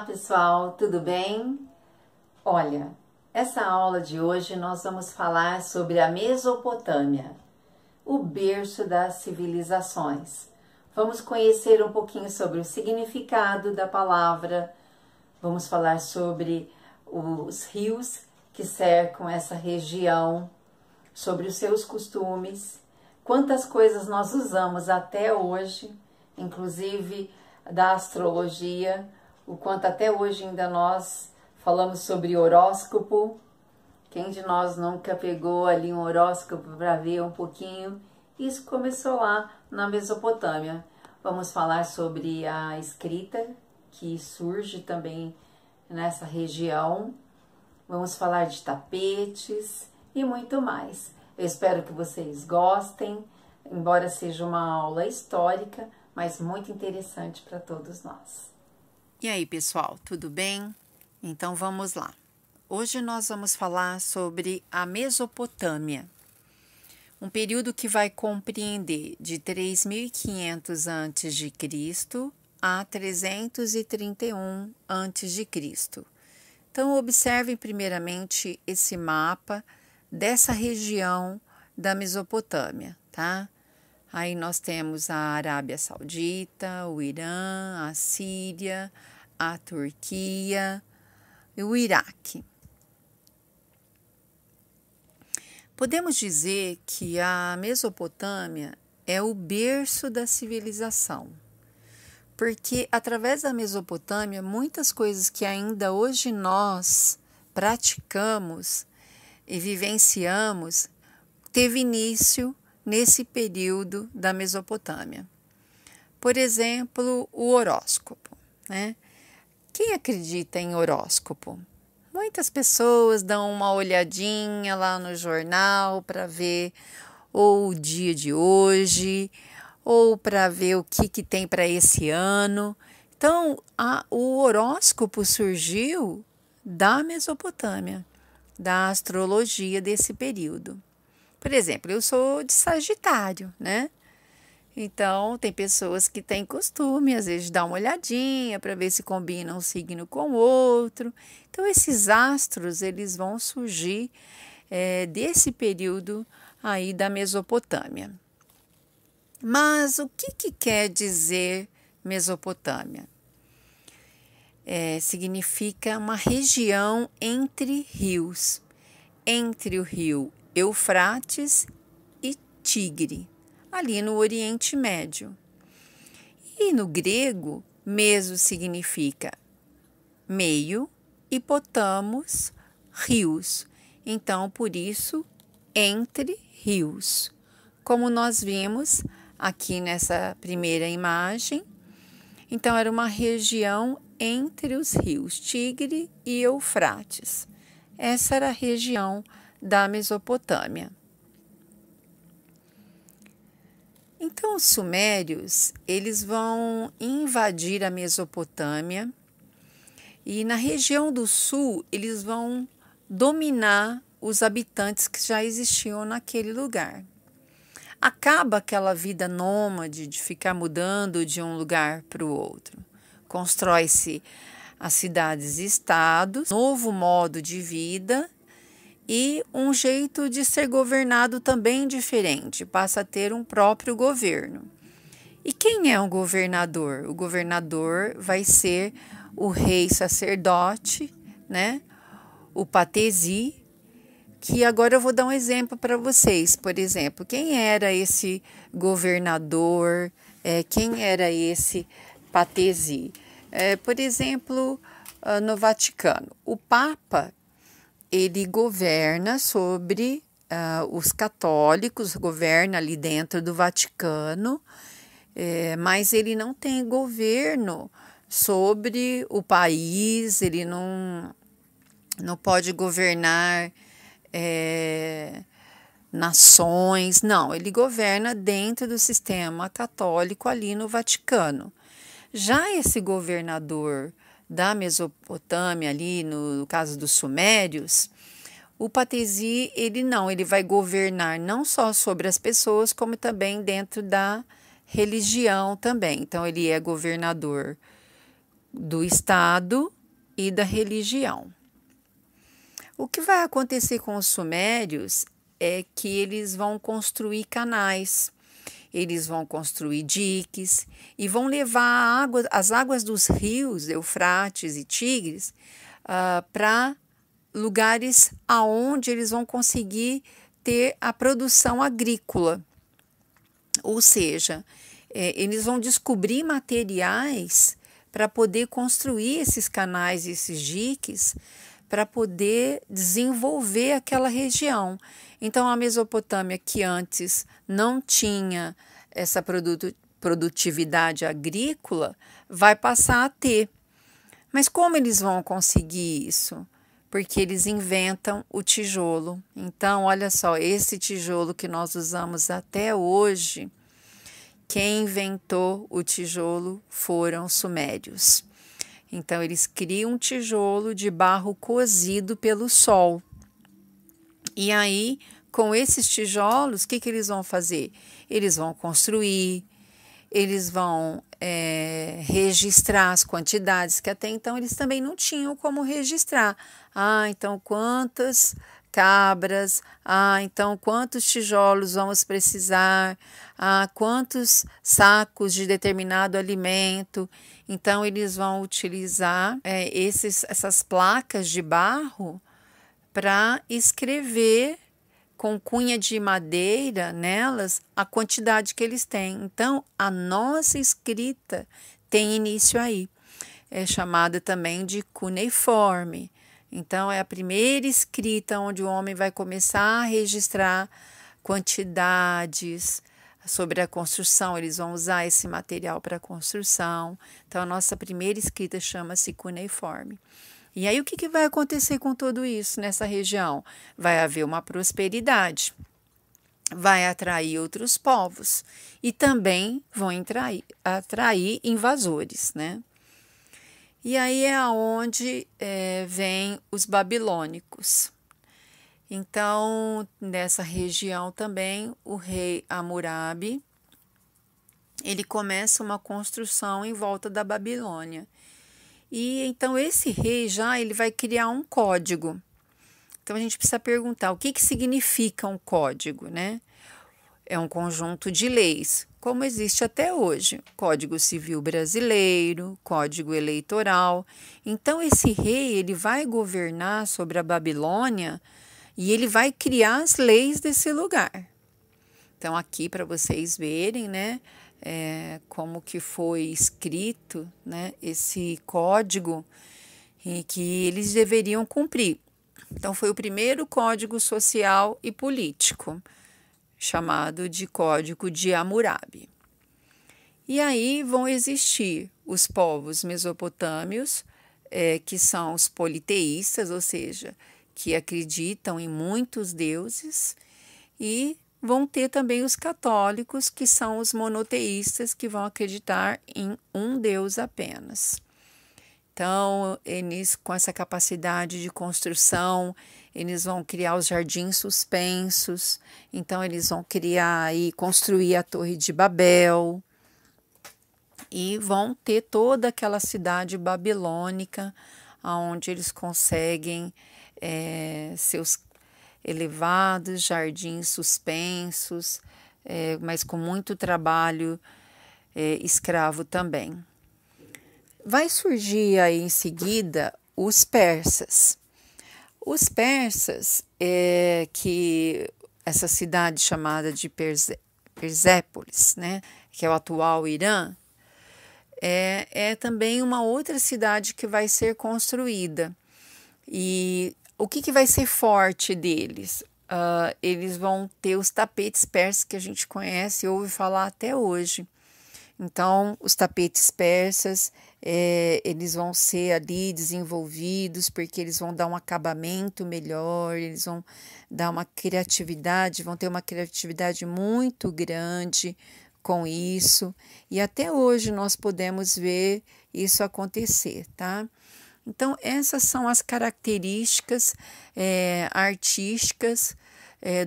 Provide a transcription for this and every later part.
pessoal, tudo bem? Olha, essa aula de hoje nós vamos falar sobre a Mesopotâmia, o berço das civilizações. Vamos conhecer um pouquinho sobre o significado da palavra, vamos falar sobre os rios que cercam essa região, sobre os seus costumes, quantas coisas nós usamos até hoje, inclusive da astrologia, o quanto até hoje ainda nós falamos sobre horóscopo. Quem de nós nunca pegou ali um horóscopo para ver um pouquinho? Isso começou lá na Mesopotâmia. Vamos falar sobre a escrita, que surge também nessa região. Vamos falar de tapetes e muito mais. Eu espero que vocês gostem, embora seja uma aula histórica, mas muito interessante para todos nós. E aí, pessoal, tudo bem? Então vamos lá. Hoje nós vamos falar sobre a Mesopotâmia, um período que vai compreender de 3.500 a.C. a 331 a.C. Então observem primeiramente esse mapa dessa região da Mesopotâmia, tá? Aí nós temos a Arábia Saudita, o Irã, a Síria, a Turquia e o Iraque. Podemos dizer que a Mesopotâmia é o berço da civilização, porque através da Mesopotâmia, muitas coisas que ainda hoje nós praticamos e vivenciamos teve início nesse período da Mesopotâmia. Por exemplo, o horóscopo, né? Quem acredita em horóscopo? Muitas pessoas dão uma olhadinha lá no jornal para ver ou o dia de hoje, ou para ver o que tem para esse ano. Então, o horóscopo surgiu da Mesopotâmia, da astrologia desse período. Por exemplo, eu sou de Sagitário, né? Então, tem pessoas que têm costume, às vezes, de dar uma olhadinha para ver se combina um signo com o outro. Então, esses astros, eles vão surgir desse período aí da Mesopotâmia. Mas o que quer dizer Mesopotâmia? Significa uma região entre rios, entre o rio Eufrates e Tigre, ali no Oriente Médio. E no grego, meso significa meio e potamos, rios. Então, por isso, entre rios. Como nós vimos aqui nessa primeira imagem, então era uma região entre os rios Tigre e Eufrates. Essa era a região da Mesopotâmia. Então, os sumérios, eles vão invadir a Mesopotâmia e na região do sul, eles vão dominar os habitantes que já existiam naquele lugar. Acaba aquela vida nômade de ficar mudando de um lugar para o outro. Constrói-se as cidades-estados, novo modo de vida e um jeito de ser governado também diferente, passa a ter um próprio governo. E quem é um governador? O governador vai ser o rei sacerdote, né? O patesi, que agora eu vou dar um exemplo para vocês. Por exemplo, quem era esse governador? Quem era esse patesi? Por exemplo, no Vaticano, o Papa, ele governa sobre os católicos, governa ali dentro do Vaticano, mas ele não tem governo sobre o país, ele não pode governar nações, não, ele governa dentro do sistema católico ali no Vaticano. Já esse governador da Mesopotâmia, ali no caso dos sumérios, o patesi, ele vai governar não só sobre as pessoas, como também dentro da religião também. Então, ele é governador do estado e da religião. O que vai acontecer com os sumérios é que eles vão construir canais, eles vão construir diques e vão levar as águas dos rios Eufrates e Tigres para lugares aonde eles vão conseguir ter a produção agrícola. Ou seja, eles vão descobrir materiais para poder construir esses canais, esses diques, para poder desenvolver aquela região. Então, a Mesopotâmia, que antes não tinha essa produtividade agrícola, vai passar a ter. Mas como eles vão conseguir isso? Porque eles inventam o tijolo. Então, olha só, esse tijolo que nós usamos até hoje, quem inventou o tijolo foram os sumérios. Então, eles criam um tijolo de barro cozido pelo sol. E aí, com esses tijolos, o que eles vão fazer? Eles vão construir, eles vão registrar as quantidades, que até então eles também não tinham como registrar. Então quantas cabras, então quantos tijolos vamos precisar, quantos sacos de determinado alimento. Então eles vão utilizar essas placas de barro para escrever com cunha de madeira nelas a quantidade que eles têm. Então, a nossa escrita tem início aí. É chamada também de cuneiforme. Então, é a primeira escrita onde o homem vai começar a registrar quantidades sobre a construção. Eles vão usar esse material para a construção. Então, a nossa primeira escrita chama-se cuneiforme. E aí, o que vai acontecer com tudo isso nessa região? Vai haver uma prosperidade, vai atrair outros povos e também vão atrair invasores, né? E aí é onde vem os babilônicos. Então, nessa região também, o rei Hammurabi, ele começa uma construção em volta da Babilônia. E então esse rei ele vai criar um código. Então a gente precisa perguntar o que significa um código, né? É um conjunto de leis, como existe até hoje, Código Civil Brasileiro, Código Eleitoral. Então esse rei ele vai governar sobre a Babilônia e ele vai criar as leis desse lugar. Então aqui para vocês verem, né? Como que foi escrito, né, esse código e que eles deveriam cumprir. Então, foi o primeiro código social e político, chamado de Código de Hammurabi. E aí vão existir os povos mesopotâmios, que são os politeístas, ou seja, que acreditam em muitos deuses, e vão ter também os católicos, que são os monoteístas, que vão acreditar em um Deus apenas. Então, eles, com essa capacidade de construção, eles vão criar os jardins suspensos, então eles vão criar e construir a Torre de Babel, e vão ter toda aquela cidade babilônica, onde eles conseguem seus elevados jardins suspensos, mas com muito trabalho escravo também. Vai surgir aí em seguida os persas. Os persas, que essa cidade chamada de Persépolis, né, que é o atual Irã, é também uma outra cidade que vai ser construída. E o que vai ser forte deles? Eles vão ter os tapetes persas que a gente conhece e ouve falar até hoje. Então, os tapetes persas, eles vão ser ali desenvolvidos porque eles vão dar um acabamento melhor, eles vão dar uma criatividade, vão ter uma criatividade muito grande com isso. E até hoje nós podemos ver isso acontecer, tá? Então, essas são as características artísticas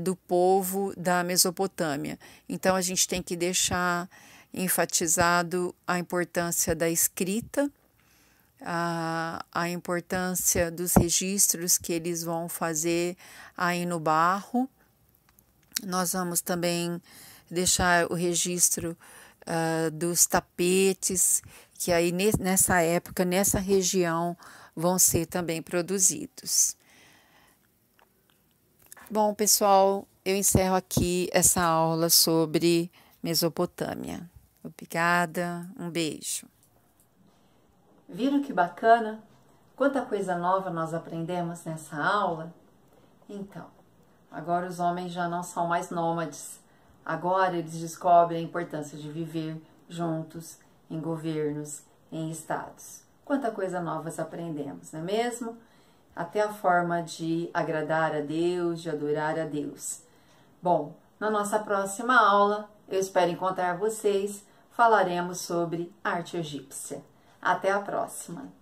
do povo da Mesopotâmia. Então, a gente tem que deixar enfatizado a importância da escrita, a importância dos registros que eles vão fazer aí no barro. Nós vamos também deixar o registro dos tapetes, que aí nessa época, nessa região, vão ser também produzidos. Bom, pessoal, eu encerro aqui essa aula sobre Mesopotâmia. Obrigada, um beijo. Viram que bacana? Quanta coisa nova nós aprendemos nessa aula? Então, agora os homens já não são mais nômades. Agora eles descobrem a importância de viver juntos, em governos, em estados. Quanta coisa nova aprendemos, não é mesmo? Até a forma de agradar a Deus, de adorar a Deus. Bom, na nossa próxima aula, eu espero encontrar vocês, falaremos sobre arte egípcia. Até a próxima!